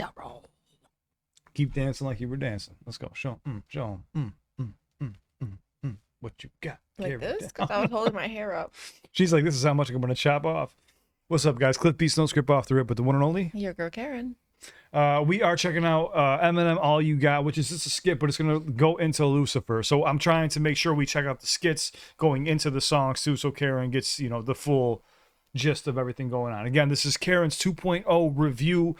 to roll. Keep dancing like you were dancing. Let's go. Show 'em. Show 'em. What you got? Like this? Because I was holding my hair up. She's like, this is how much I'm going to chop off. What's up, guys? CliffBeats, no script off the rip, but the one and only. Your girl, Karen. We are checking out Eminem, All You Got, which is just a skit, but it's going to go into Lucifer. So I'm trying to make sure we check out the skits going into the songs too, so Karen gets, the full gist of everything going on. Again, this is Karen's 2.0 review.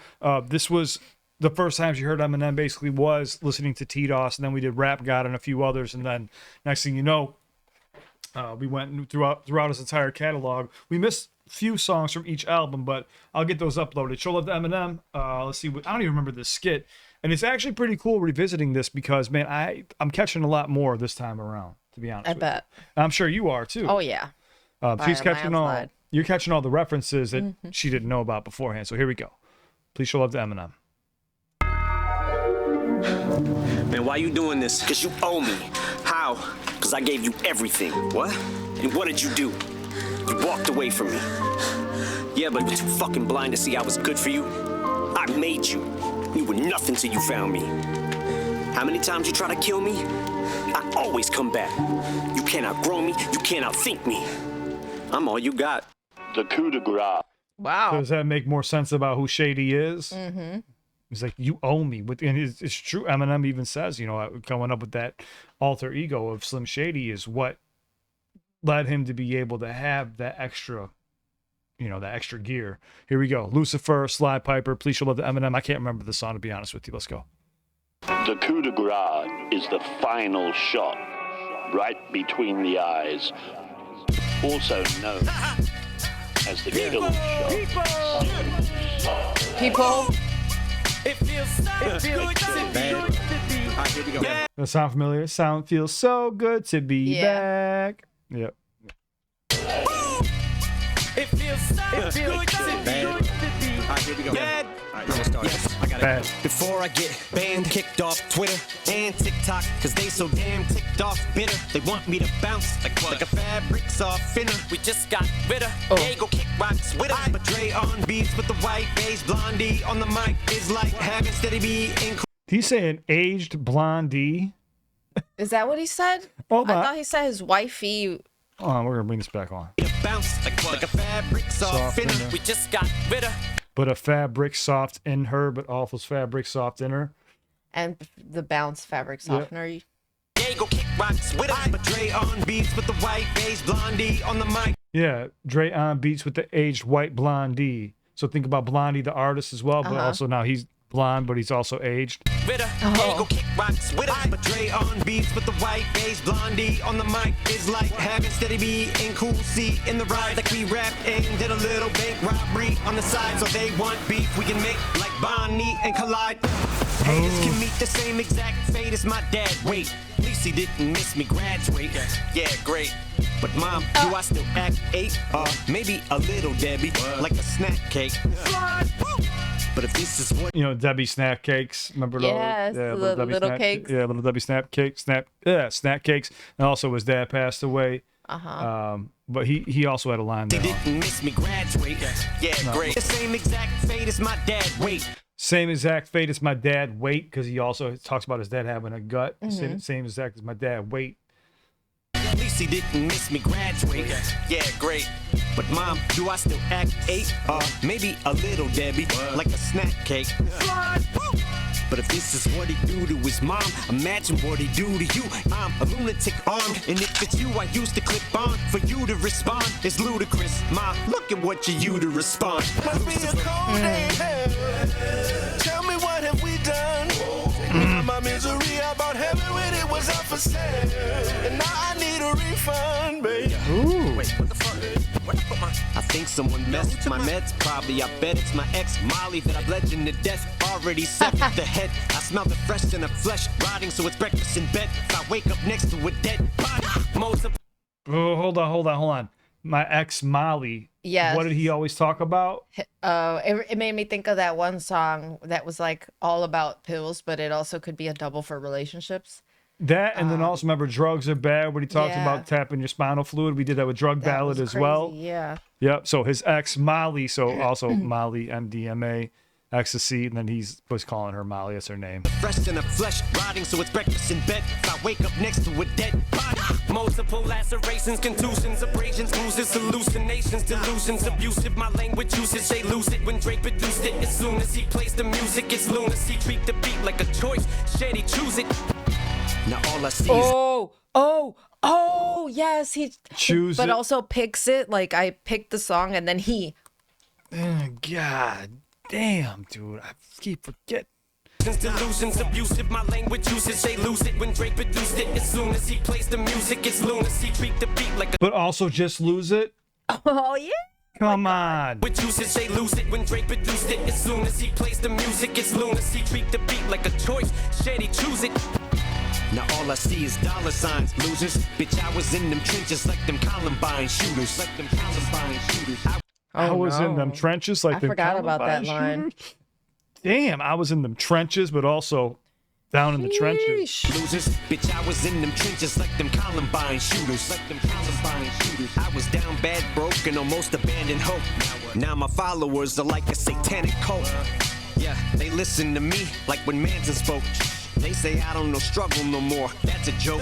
This was the first time she heard Eminem basically was listening to T-Doss, and then we did Rap God and a few others, and then next thing you know, we went throughout his entire catalog. We missed a few songs from each album, but I'll get those uploaded. Show love to Eminem. Let's see. I don't even remember this skit, and it's actually pretty cool revisiting this because, man, I'm catching a lot more this time around, to be honest. I bet. I'm sure you are too. Oh yeah. She's catching all. You're catching all the references that she didn't know about beforehand. So here we go. Please show love to Eminem. Man, why you doing this? Because you owe me. How? Because I gave you everything. What? And what did you do? You walked away from me. Yeah, but you were too fucking blind to see I was good for you. I made you. You were nothing till you found me. How many times you try to kill me? I always come back. You can't outgrow me. You can't outthink me. I'm all you got. The coup de grace. Wow. So does that make more sense about who Shady is? He's like, you owe me. And it's true. Eminem even says, coming up with that alter ego of Slim Shady is what led him to be able to have that extra, that extra gear. Here we go. Lucifer, Sly Pyper. Please show love to Eminem. I can't remember the song, to be honest with you. Let's go. The coup de grace is the final shot, right between the eyes, also known as the kill shot. People. It feels good to be. All right, here we go. That sound familiar? Sound feels so good to be back. Yep. It feels good to be. All right, here we go. Bad. All right, let's start. Yes, I got it. Before I get banned, kicked off Twitter and TikTok, cause they so damn ticked off bitter. They want me to bounce like what? Like a fabric softener. We just got rid of. They go kick rocks with us. But Dre on beats with the white bass blondie on the mic is like having steady beat. He's saying aged blondie. Is that what he said? Oh, I thought he said his wifey. Hold on, we're gonna bring this back on. Bounce like what? Like a fabric softener. We just got rid of. But a fabric soft in her, but also fabric soft in her. And the bounce fabric softener. Yep. They go kick rocks with us. But Dre on beats with the white bass blondie on the mic. Yeah, Dre on beats with the aged white blondie. So think about Blondie, the artist, as well, but also now he's blonde, but he's also aged. They go kick rocks with us. But Dre on beats with the white bass blondie on the mic is like having steady beat and cool C in the ride. Like we rapped and did a little bank robbery on the side. So they want beef, we can make like Bonnie and Collide. Haters can meet the same exact fate as my dad. Wait, at least he didn't miss me graduate. Yeah, great. But mom, do I still act 8? Maybe a little Debbie, like a snack cake. But if this is what Debbie snack cakes, remember those? Yes, Yeah, little cakes. Yeah, little Debbie snack cakes, snack cakes. And also his dad passed away. But he also had a line there. They didn't miss me graduate. Yeah, great. The same exact fate as my dad. Wait. Same exact fate as my dad. Wait, because he also talks about his dad having a gut. Same exact as my dad. Wait. At least he didn't miss me graduate. Yeah, great. But mom, do I still act 8? Maybe a little Debbie, like a snack cake. But if this is what he do to his mom, imagine what he do to you. I'm a lunatic armed, and if it's you I used to clip on, for you to respond is ludicrous. Ma, look at what you to respond. Must be a cold day in hell. Tell me what have we done? My misery, I bought heaven when it was up for sale, and now I need a refund, baby. Ooh. Wait, what the fuck? Where I put my? I think someone messed my meds. Probably, I bet it's my ex Molly that I bled into death. Already severed the head. I smell the fresh in the flesh, rotting, so it's breakfast in bed. If I wake up next to a dead body, most of. Oh, hold on. My ex Molly. Yes. What did he always talk about? It made me think of that one song that was like all about pills, but it also could be a double for relationships. That, and then also remember drugs are bad when he talks yeah. about tapping your spinal fluid. We did that with Drug That Ballad was as crazy, well. Yeah. Yep. So his ex Molly, so also Molly MDMA. ecstasy, and then he was calling her Molly. That's her name. Fresh in the flesh, rotting, so it's breakfast in bed. If I wake up next to a dead body, multiple lacerations, contusions, abrasions, bruises, hallucinations, delusions, abusive. My language usage, they lose it when Drake produced it. As soon as he plays the music, it's lunacy. Treat the beat like a choice, shady, choose it. Now all I see is Oh, yes, he Choose but it. also picks it. Like I picked the song and then he. God damn, dude, I keep forgetting. delusions, abusive. My language usage, they lose it when Drake produced it. As soon as he plays the music, it's lunacy. Treat the beat like a But also just lose it. Oh yeah. Come on. with usage, they lose it when Drake produced it. As soon as he plays the music, it's lunacy. Treat the beat like a choice, shady, choose it. Now all I see is dollar signs, losers. Bitch, I was in them trenches like them Columbine shooters. Like them Columbine shooters. I was in them trenches like I them forgot about that Columbine line. shooters. Damn, I was in them trenches, but also down in the trenches. Sheesh. Losers, bitch, I was in them trenches like them Columbine shooters. Like them Columbine shooters. I was down bad, broke, and almost abandoned hope. Now my followers are like a satanic cult. Yeah, they listen to me like when Manson spoke. They say I don't know struggle no more. That's a joke.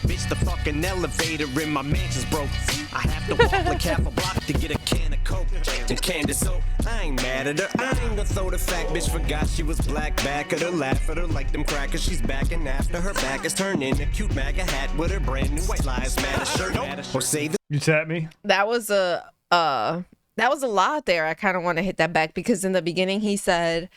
Bitch, the fucking elevator in my mansion's broke. I have to walk like half a block to get a can of Coke and Candace Oak. I ain't mad at her. I ain't gonna throw the fact. Bitch forgot she was black. Back at her, laugh at her like them crackers. She's back and after her back is turned in a cute MAGA hat with her brand new white lives matter shirt. Or say the You tap me? That was a lot there. I kind of want to hit that back because in the beginning he said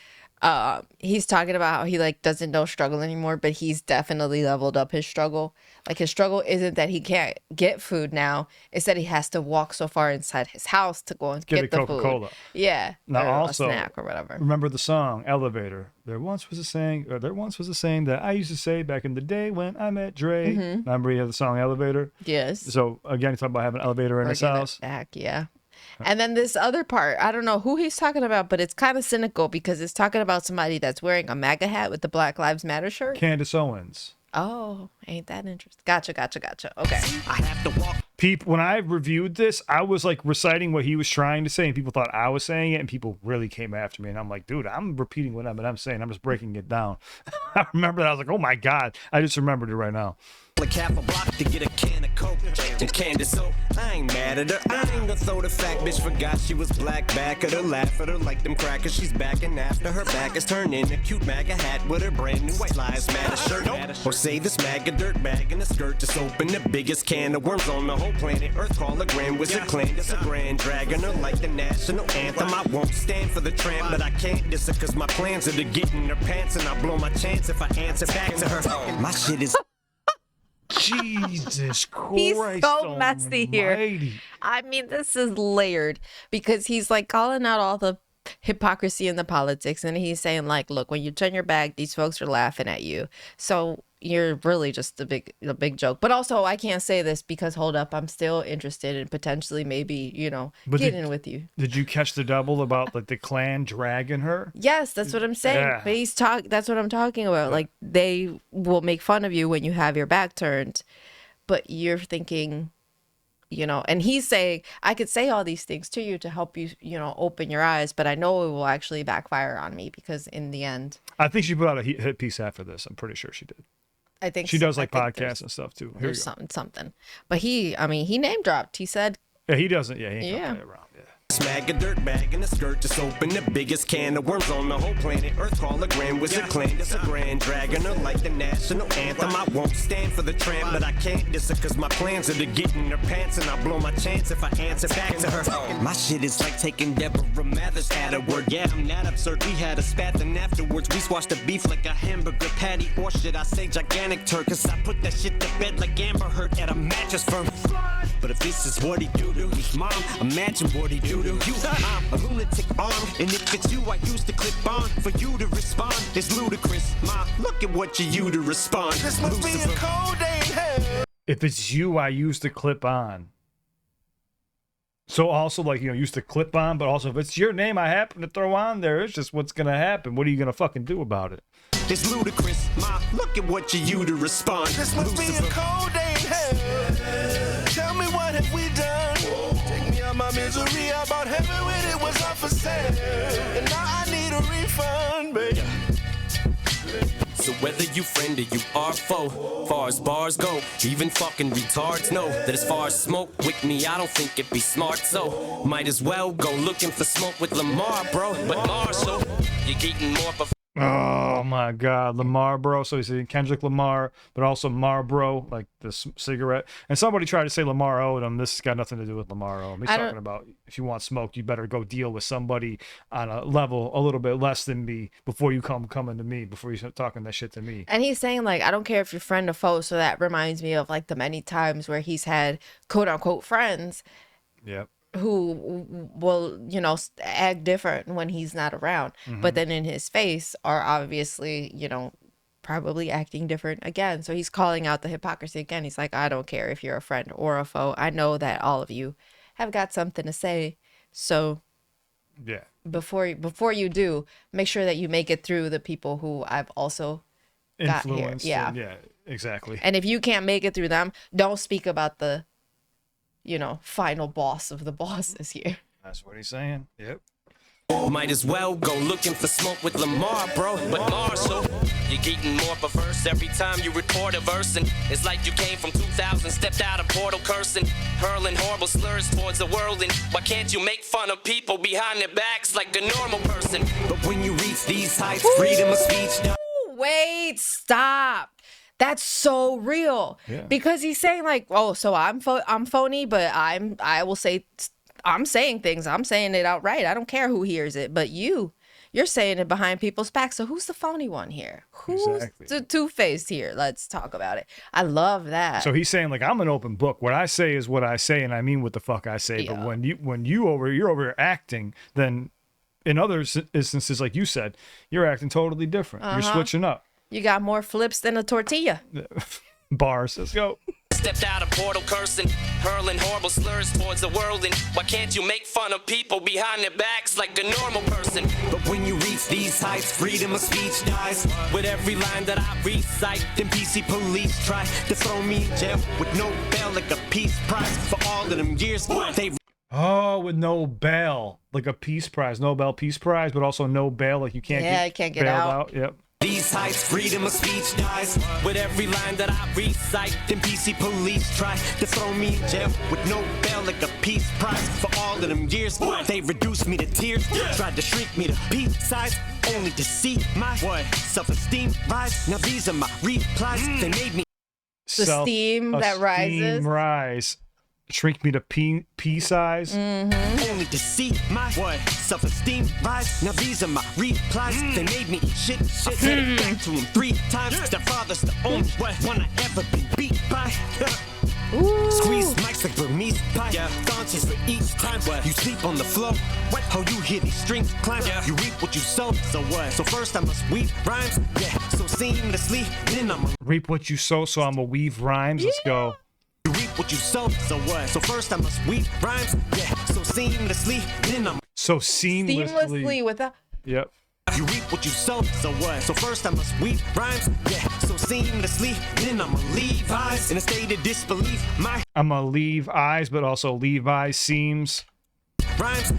he's talking about how he like doesn't know struggle anymore, but he's definitely leveled up his struggle. Like his struggle isn't that he can't get food now, it's that he has to walk so far inside his house to go and Get get a the Coca-Cola. food. Yeah. Now or also, a snack or whatever. remember the song Elevator. There once was a saying that I used to say back in the day when I met Dre. Remember he had the song Elevator? Yes. So again, he's talking about having an elevator in Or his get it house. back, yeah. And then this other part, I don't know who he's talking about, but it's kind of cynical because it's talking about somebody that's wearing a MAGA hat with the Black Lives Matter shirt. Candace Owens. Oh, ain't that interesting? Gotcha. Okay. I have to walk. When I reviewed this, I was like reciting what he was trying to say, and people thought I was saying it, and people really came after me. And I'm like, dude, I'm repeating what I'm saying. I'm just breaking it down. I remember that. I was like, oh my God. I just remembered it right now. Like half a block to get a can of Coke and Candace Oak. I ain't mad at her. I ain't gonna throw the fact. Bitch forgot she was black. Back at her, laugh at her like them crackers. She's back and after her back is turned in a cute MAGA hat with her brand new white lives matter shirt. Or say this MAGA dirt bag in a skirt just open the biggest can of worms on the whole planet. Earth hologram was a clan. It's a grand dragon her like the national anthem. I won't stand for the tramp, but I can't diss her cause my plans are to get in her pants and I blow my chance if I answer back to her. My shit is Jesus Christ. He's so messy here. almighty. I mean, this is layered because he's like calling out all the hypocrisy in the politics, and he's saying like, look, when you turn your back, these folks are laughing at you. So you're really just a big joke. But also, I can't say this because hold up, I'm still interested in potentially maybe, getting with you. Did you catch the double about like the clan dragging her? Yes, that's what I'm saying. Yeah. But that's what I'm talking about. Like they will make fun of you when you have your back turned, but you're thinking, and he's saying, I could say all these things to you to help you, open your eyes, but I know it will actually backfire on me because in the end, I think she put out a hit piece after this. I'm pretty sure she did. I think She does like I think podcasts and stuff too. Here you There's go. something. But he name dropped. He said, Yeah, he doesn't. Yeah, he ain't Yeah. gonna play around. Yeah. Smack a dirt bag in a skirt, just open the biggest can of worms on the whole planet. Earth hologram was a clan, it's a grand dragon, her like the national anthem. I won't stand for the tramp, but I can't diss her cause my plans are to get in her pants and I'll blow my chance if I answer back to her. My shit is like taking Deborah Mathers at her word. Yeah, I'm not absurd. We had a spat, then afterwards we squashed the beef like a hamburger patty. Or should I say gigantic turd? Cause I put that shit to bed like Amber Heard at a mattress firm. But if this is what he do to his mom, imagine what he do to you. I'm a lunatic arm, and if it's you, I use the clip on for you to respond. It's ludicrous, ma. Look at what you to respond. This must be a Lucifer. cold day in hell. If it's you, I use the clip on. So also like, use the clip on, but also if it's your name I happen to throw on there, it's just what's gonna happen. What are you gonna fucking do about it? It's ludicrous, ma. Look at what you to respond. This must be a Lucifer. cold day in hell. Tell me what have we done? Take me out my misery. about heaven when it was up for sale. And now I need a refund, baby. So whether you friend or you are foe, far as bars go, even fucking retards know that as far as smoke with me, I don't think it'd be smart. So might as well go looking for smoke with Lamar, bro. But Marshall, you're getting more of Oh my God, Lamar, bro. So he's saying Kendrick Lamar, but also Marlboro, like this cigarette. And somebody tried to say Lamar Odom. This has got nothing to do with Lamar Odom. He's talking about if you want smoke, you better go deal with somebody on a level a little bit less than me before you coming to me, before you start talking that shit to me. And he's saying, like, I don't care if you're friend or foe. So that reminds me of, like, the many times where he's had quote unquote friends. Yep. Who will, you know, act different when he's not around, but then in his face are obviously, you know, probably acting different again. So he's calling out the hypocrisy again. He's like, I don't care if you're a friend or a foe. I know that all of you have got something to say. So yeah, before you do, make sure that you make it through the people who I've also got here. influenced. Yeah. Yeah, exactly. And if you can't make it through them, don't speak about the, you know, final boss of the bosses here. That's what he's saying. Yep. might as well go looking for smoke with Lamar, bro. But Marshall, you're getting more perverse every time you report a verse. And it's like you came from 2000, stepped out of portal cursing, hurling horrible slurs towards the world. And why can't you make fun of people behind their backs like a normal person? But when you reach these heights, freedom of speech. Wait, stop. That's so real. Yeah. Because he's saying like, oh, so I'm phony, but I'm saying things. I'm saying it outright. I don't care who hears it. But you're saying it behind people's backs. So who's the phony one here? Who's the two-faced here? Let's talk about it. I love that. So he's saying like, I'm an open book. What I say is what I say, and I mean what the fuck I say. Yeah. But when you're over here acting, then in other instances, like you said, you're acting totally different. You're switching up. You got more flips than a tortilla. Bars. Let's go. Stepped out of portal cursing, hurling horrible slurs towards the world. And why can't you make fun of people behind their backs like a normal person? But when you reach these heights, freedom of speech dies. With every line that I recite, then PC police try to throw me in jail with no bail, like a peace prize for all of them years. They Oh, with no bail, like a peace prize, Nobel Peace Prize, but also no bail, like you can't get bailed out. Yep. These heights, freedom of speech dies. With every line that I recite, then PC police try to throw me in jail with no bail, like a peace prize for all of them years. They reduced me to tears, tried to shrink me to peace size, only to see my self-esteem rise. Now these are my replies. They made me The steam that rises. Rise. Shrink me to pea size. only to see my self-esteem rise. Now these are my replies. They made me eat shit. I said it back to them 3 times. Their father's the only one I ever been beat by. Squeeze mics like Burmese pie. Daunches for each time. You sleep on the floor. How you hear these strings climb. You reap what you sow. So what? So first I must weave rhymes. So seamlessly. Then I'ma Reap what you sow, so I'm a weave rhymes. Let's go. you reap what you sow. So what? So first I must weave rhymes. So seamlessly. Then I'm So seamlessly. Seamlessly without. Yep. you reap what you sow. So what? So first I must weave rhymes. So seamlessly. Then I'ma leave eyes in a state of disbelief. My I'm gonna leave eyes, but also Levi seams. rhymes,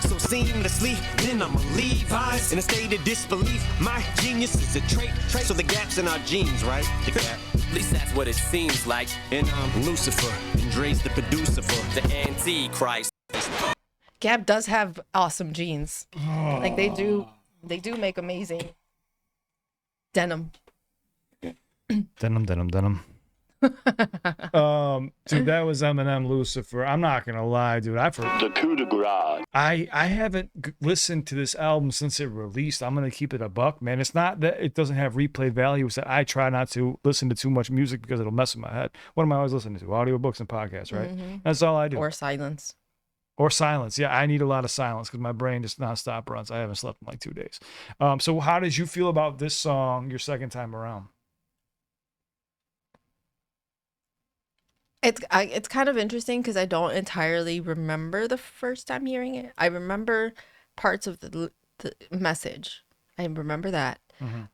so seamlessly. Then I'ma leave eyes in a state of disbelief. My genius is a trait, so the gaps in our genes, right? The gap. At least that's what it seems like. And I'm Lucifer, and Dre's the producer for the Antichrist. Gap does have awesome jeans. Like they do make amazing denim. Denim. Dude, that was Eminem, Lucifer. I'm not gonna lie, dude. The coup de grace. I haven't listened to this album since it released. I'm gonna keep it a buck, man. It's not that it doesn't have replay value. It's that I try not to listen to too much music because it'll mess with my head. What am I always listening to? Audiobooks and podcasts, right? That's all I do. Or silence. Or silence. Yeah, I need a lot of silence because my brain just nonstop runs. I haven't slept in like 2 days. So how did you feel about this song your second time around? It's kind of interesting because I don't entirely remember the first time hearing it. I remember parts of the message. I remember that.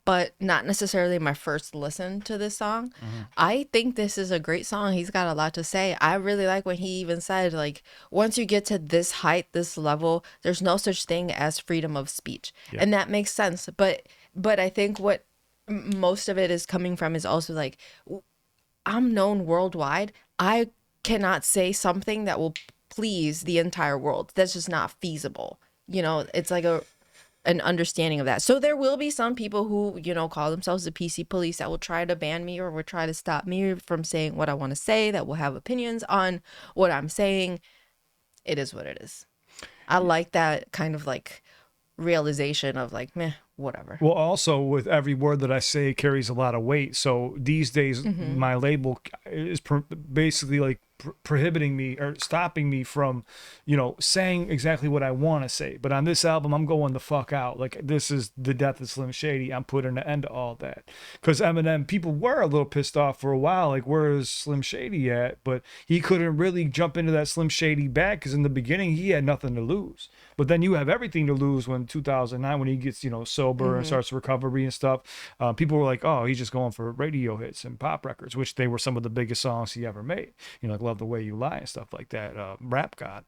but not necessarily my first listen to this song. I think this is a great song. He's got a lot to say. I really like when he even said, like, once you get to this height, this level, there's no such thing as freedom of speech. And that makes sense. But I think what most of it is coming from is also like, I'm known worldwide. I cannot say something that will please the entire world. That's just not feasible. You know, it's like an understanding of that. So there will be some people who, you know, call themselves the PC police that will try to ban me or will try to stop me from saying what I want to say, that will have opinions on what I'm saying. It is what it is. I like that kind of like realization of like, meh, whatever. Well, also with every word that I say it carries a lot of weight. So these days, my label is basically like prohibiting me or stopping me from, you know, saying exactly what I want to say. But on this album, I'm going the fuck out. Like, this is the death of Slim Shady. I'm putting an end to all that. Because Eminem, people were a little pissed off for a while. Like, where is Slim Shady at? But he couldn't really jump into that Slim Shady bag because in the beginning, he had nothing to lose. But then you have everything to lose when 2009, when he gets, you know, sober and starts recovery and stuff. People were like, oh, he's just going for radio hits and pop records, which they were some of the biggest songs he ever made. You know, like Love the Way You Lie and stuff like that. Rap God,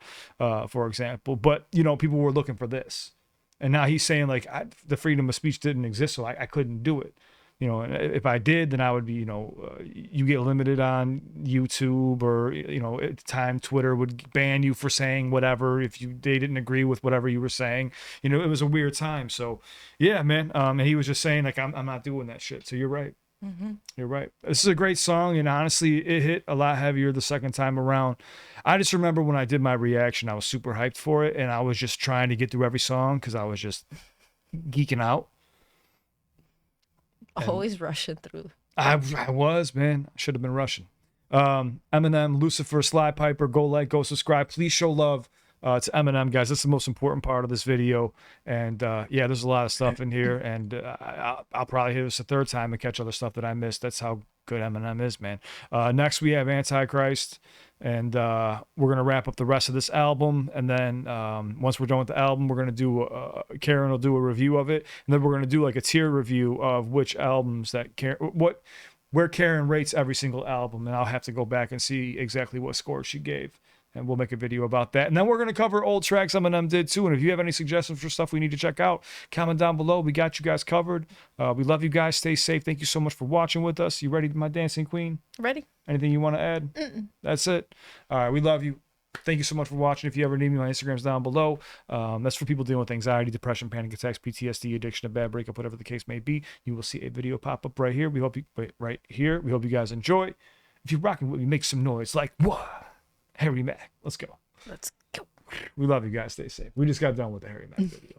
for example. But, you know, people were looking for this. And now he's saying, like, the freedom of speech didn't exist, so I couldn't do it. You know, and if I did, then I would be, you know, you get limited on YouTube, or, you know, at the time Twitter would ban you for saying whatever if they didn't agree with whatever you were saying. You know, it was a weird time. So, yeah, man. And he was just saying, like, I'm not doing that shit. So you're right. You're right. This is a great song, and honestly, it hit a lot heavier the second time around. I just remember when I did my reaction, I was super hyped for it, and I was just trying to get through every song because I was just geeking out. Always rushing through. I was, man. I should have been rushing. Eminem, Lucifer, Sly Pyper, go like, go subscribe. Please show love to Eminem, guys. That's the most important part of this video. And yeah, there's a lot of stuff in here, and I'll probably hit this a third time and catch other stuff that I missed. That's how good Eminem is, man. Next we have Antichrist, and we're gonna wrap up the rest of this album, and then once we're done with the album, we're gonna do Karen will do a review of it, and then we're gonna do like a tier review of which albums that where Karen rates every single album, and I'll have to go back and see exactly what score she gave. And we'll make a video about that. And then we're going to cover old tracks Eminem did too. And if you have any suggestions for stuff we need to check out, comment down below. We got you guys covered. We love you guys. Stay safe. Thank you so much for watching with us. You ready, my dancing queen? Ready? Anything you want to add? That's it. All right. We love you. Thank you so much for watching. If you ever need me, my Instagram's down below. That's for people dealing with anxiety, depression, panic attacks, PTSD, addiction, a bad breakup, whatever the case may be. You will see a video pop up right here. We hope you guys enjoy. If you're rocking with me, make some noise like what? Harry Mack. Let's go. Let's go. We love you guys. Stay safe. We just got done with the Harry Mack video.